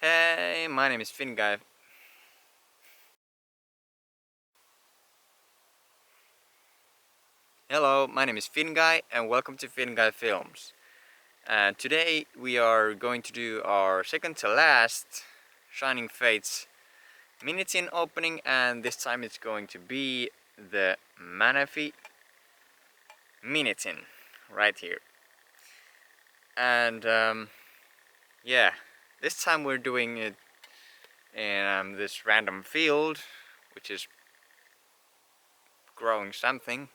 Hey, my name is Guy. Hello, my name is Guy and welcome to Guy Films. And today we are going to do our second to last Shining Fates mini tin opening, and this time it's going to be the Manaphy mini tin right here. And yeah, this time we're doing it in this random field, which is growing something.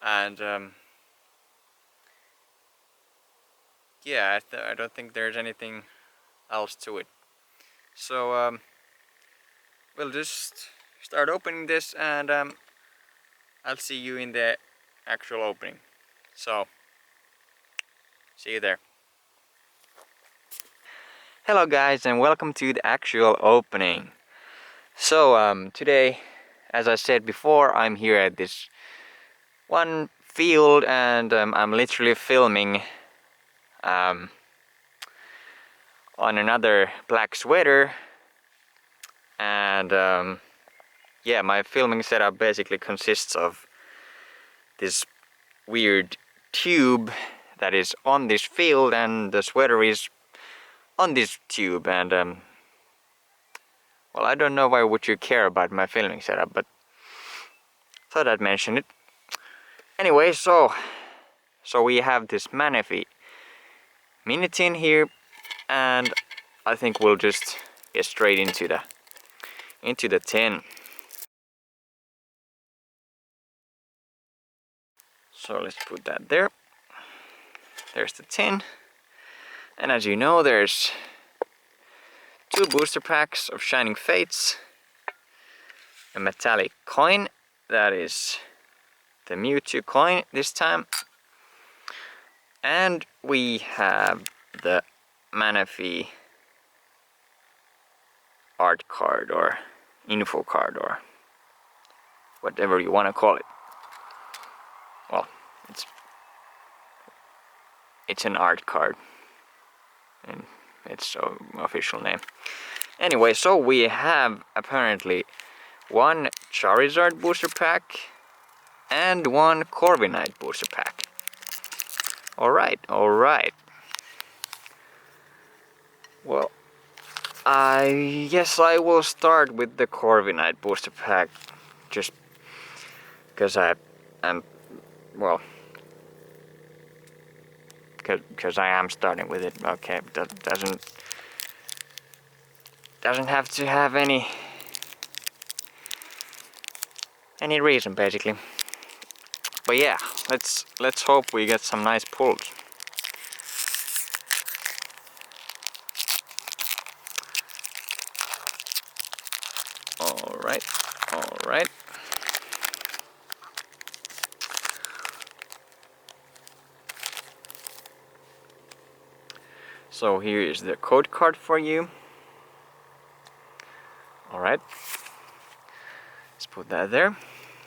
And yeah, I don't think there's anything else to it. So we'll just start opening this, and I'll see you in the actual opening. So see you there. Hello guys, and welcome to the actual opening. So today, as I said before, I'm here at this one field, and I'm literally filming on another black sweater. And yeah, my filming setup basically consists of this weird tube that is on this field, and the sweater is on this tube. And well, I don't know why would you care about my filming setup, but thought I'd mention it. Anyway, so we have this Manaphy mini tin here, and I think we'll just get straight into the tin. So let's put that there. There's the tin, and as you know, there's 2 booster packs of Shining Fates, a metallic coin, that is the Mewtwo coin this time, and we have the Manaphy art card or info card or whatever you want to call it. Well, it's an art card, and it's an official name. Anyway, so we have apparently 1 Charizard booster pack and 1 Corviknight booster pack. Alright. Well, I guess I will start with the Corviknight booster pack, just because I am, well, because I am starting with it. Okay, that doesn't have to have any reason basically. But yeah, let's hope we get some nice pulls. Alright. So here is the code card for you. Alright. Let's put that there.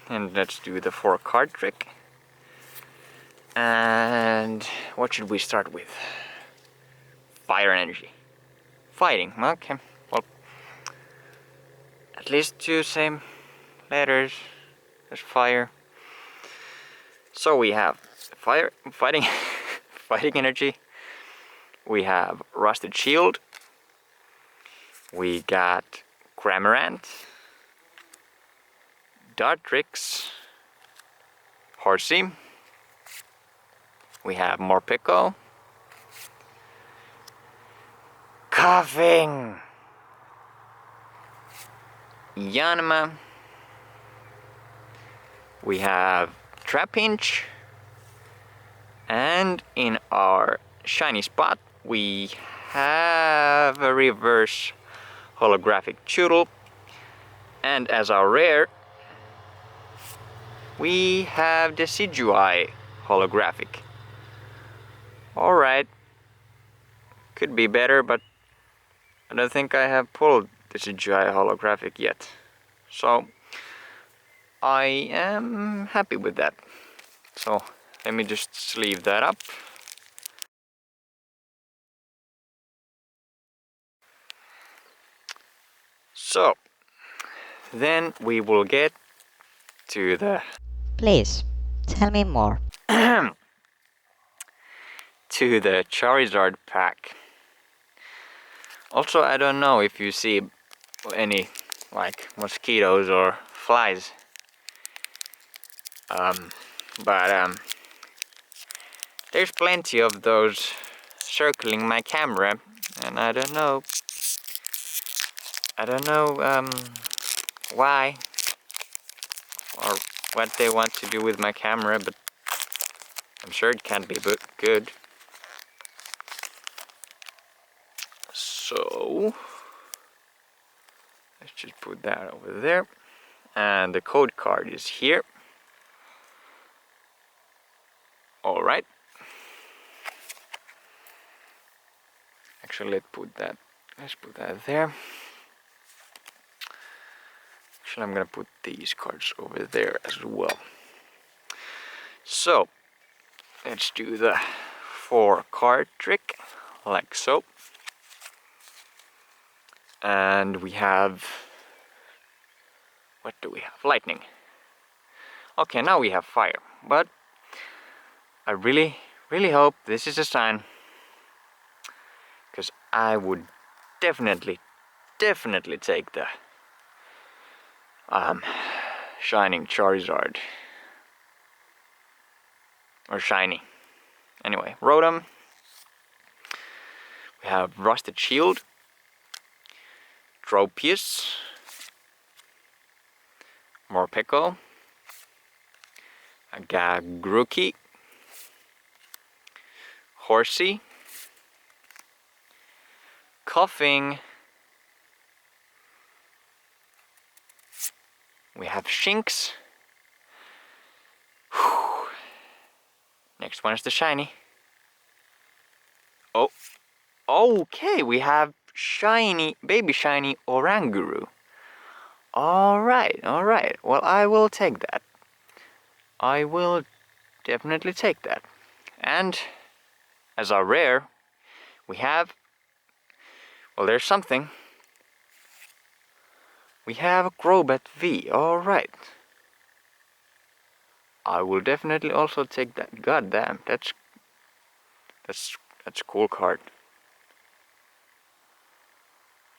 And let's do the 4 card trick. And what should we start with? Fire energy. Fighting, okay. Well, at least 2 same letters as fire. So we have fighting energy. We have Rusted Shield. We got Cramorant, Dartrix, Horsey. We have Morpeko, Coughing, Yanma. We have Trapinch, and in our shiny spot we have a reverse holographic Choodle, and as our rare we have the Decidueye holographic. Alright, could be better, but I don't think I have pulled the Decidueye holographic yet, so I am happy with that. So let me just sleeve that up. So then we will get to the Please, tell me more. to the Charizard pack. Also, I don't know if you see any like mosquitoes or flies, but there's plenty of those circling my camera, and I don't know why or what they want to do with my camera, but I'm sure it can't be good. So let's just put that over there, and the code card is here. All right. Actually, let's put that there. Actually, I'm gonna put these cards over there as well. So let's do the 4-card trick, like so. And we have, what do we have? Lightning. Okay, now we have fire, but I really hope this is a sign, because I would definitely take the shining Charizard, or shiny. Anyway, Rotom. We have Rusted Shield, Tropius, Morpeko, Gagruki, Horsey, Coughing. We have Shinx. Whew. Next one is the shiny. Oh, okay, we have shiny, baby shiny Oranguru. Alright. Well, I will take that. I will definitely take that. And as our rare, we have, well, there's something. We have a Crobat V. Alright. I will definitely also take that. God damn, that's a cool card.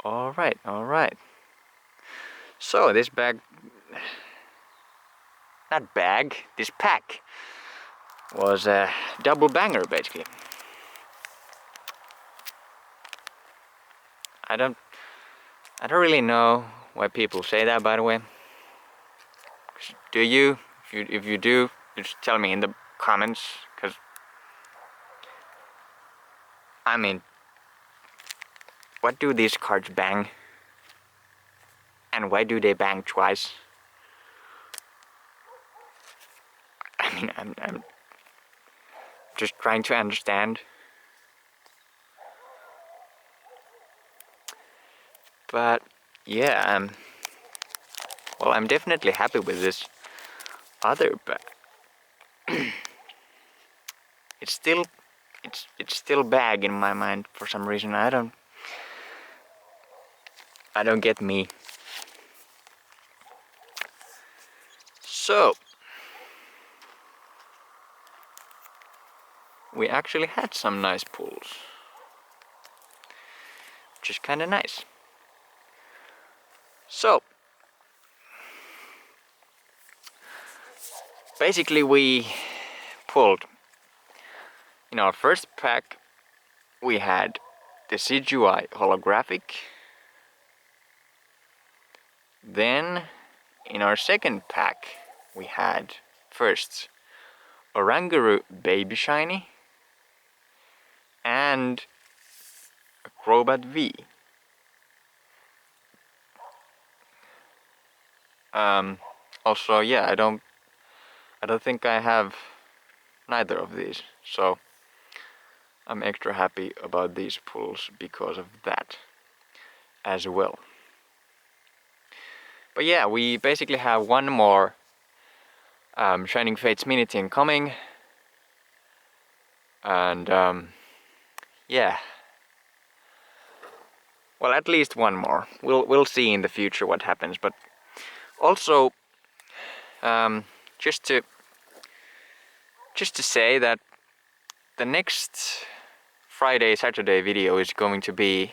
Alright. So this this pack was a double banger basically. I don't really know why people say that, by the way. Do you? If you do, just tell me in the comments, because I mean, what do these cards bang? And why do they bang twice? I mean, I'm just trying to understand. But yeah, well, I'm definitely happy with this other pack. It's still bag in my mind for some reason. I don't get me. So we actually had some nice pulls, which is kind of nice. So basically we pulled, in our first pack we had the CGI holographic. Then in our second pack we had first Oranguru Baby Shiny and a Crobat V. Also, yeah, I don't think I have neither of these, so I'm extra happy about these pulls because of that as well. But yeah, we basically have one more Shining Fates mini tin coming, and yeah, Well, at least one more. We'll see in the future what happens. But also, just to say that the next Saturday video is going to be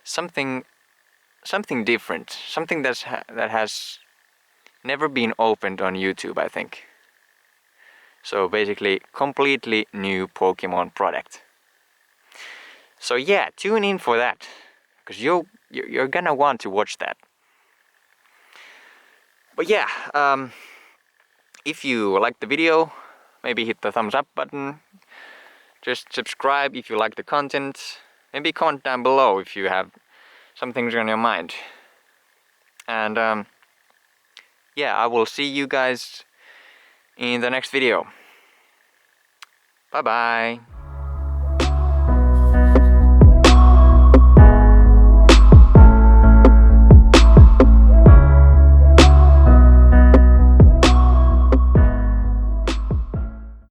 something different, something that has never been opened on YouTube, I think. So basically, completely new Pokemon product. So yeah, tune in for that, because you're gonna want to watch that. But yeah, if you like the video, maybe hit the thumbs up button. Just subscribe if you like the content. Maybe comment down below if you have some things on your mind. And yeah, I will see you guys in the next video. Bye bye.